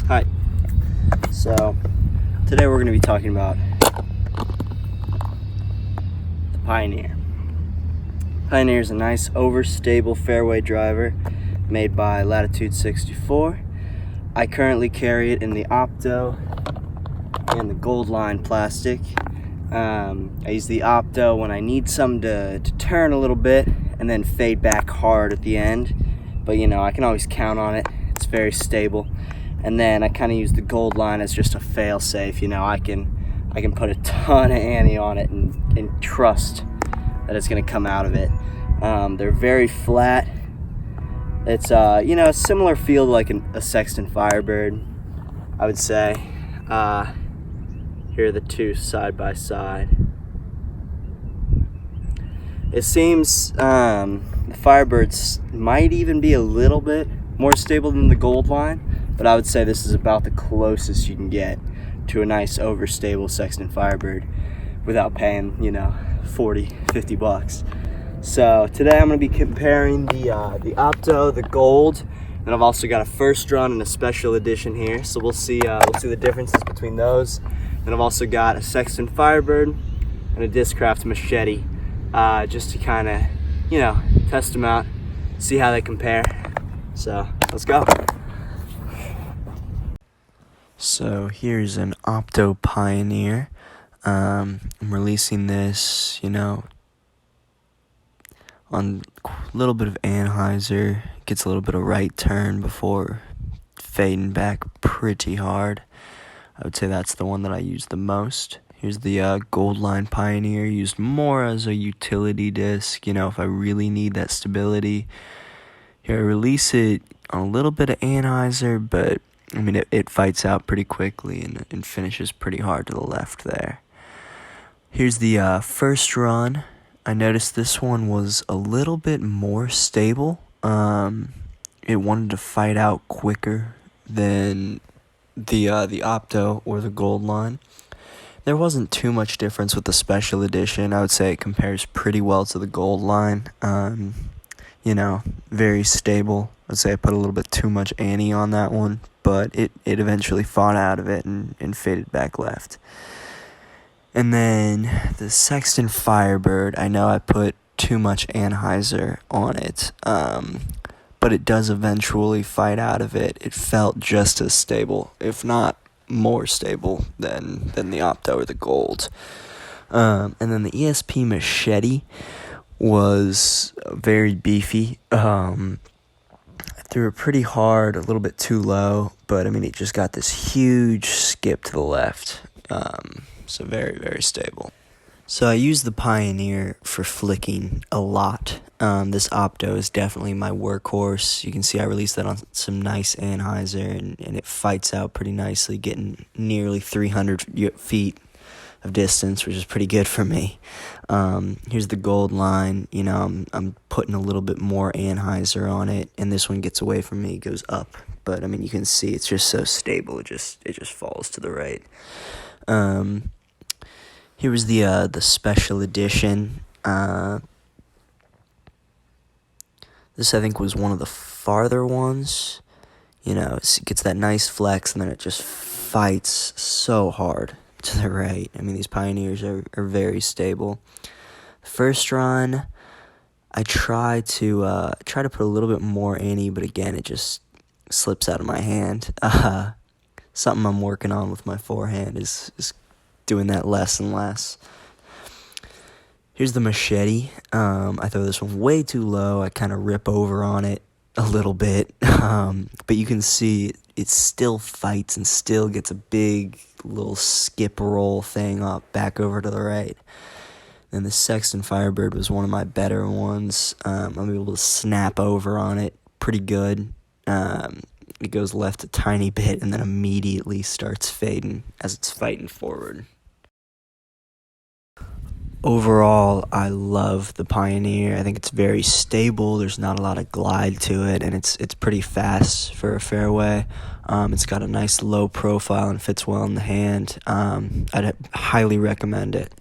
Hi. So today we're going to be talking about the Pioneer. Pioneer is a nice overstable fairway driver made by Latitude 64. I currently carry it in the Opto and the Gold Line plastic. I use the Opto when I need something to turn a little bit and then fade back hard at the end. But you know, I can always count on it. It's very stable. And then I kind of use the Gold Line as just a fail-safe. You know, I can put a ton of ante on it and trust that it's going to come out of it. They're very flat. It's you know, a similar feel to like a Sexton Firebird, I would say. Here are the two side by side. It seems the Firebirds might even be a little bit more stable than the Gold Line, but I would say this is about the closest you can get to a nice overstable Sexton Firebird without paying, you know, 40, 50 bucks. So today I'm going to be comparing the Opto, the Gold, and I've also got a first run and a special edition here. So we'll see the differences between those. And I've also got a Sexton Firebird and a Discraft Machete, just to kind of, you know, test them out, see how they compare. So let's go. So here's an Opto Pioneer. I'm releasing this, you know, on a little bit of anhyzer. Gets a little bit of right turn before fading back pretty hard. I would say that's the one that I use the most. Here's the Gold Line Pioneer, used more as a utility disc, you know, if I really need that stability. Here I release it on a little bit of anhyzer, but I mean, it fights out pretty quickly and finishes pretty hard to the left there. Here's the first run. I noticed this one was a little bit more stable. It wanted to fight out quicker than the Opto or the Gold Line. There wasn't too much difference with the special edition. I would say it compares pretty well to the Gold Line. You know, very stable. I'd say I put a little bit too much ante on that one, but it eventually fought out of it and faded back left. And then the Sexton Firebird, I know I put too much anhyzer on it, but it does eventually fight out of it. It felt just as stable, if not more stable than the Opto or the Gold. And then the ESP Machete was very beefy. I threw it pretty hard, a little bit too low, but I mean, it just got this huge skip to the left. So very, very stable. So I use the Pioneer for flicking a lot. This Opto is definitely my workhorse. You can see I released that on some nice anhyzer, and it fights out pretty nicely, getting nearly 300 feet of distance, which is pretty good for me. Here's the Gold Line. You know, I'm putting a little bit more anhyzer on it, and this one gets away from me, goes up. But I mean, you can see it's just so stable. It just falls to the right. Here was the special edition. This, I think, was one of the farther ones. You know, it gets that nice flex, and then it just fights so hard to the right. I mean, these Pioneers are very stable. First run, I try to put a little bit more ante, but again, it just slips out of my hand. Something I'm working on with my forehand is doing that less and less. Here's the Machete. I throw this one way too low. I kind of rip over on it a little bit. But you can see it still fights and still gets a big little skip roll thing up back over to the right. Then the Sexton Firebird was one of my better ones. I'm able to snap over on it pretty good. It goes left a tiny bit and then immediately starts fading as it's fighting forward. Overall, I love the Pioneer. I think it's very stable. There's not a lot of glide to it, and it's pretty fast for a fairway. It's got a nice low profile and fits well in the hand. I'd highly recommend it.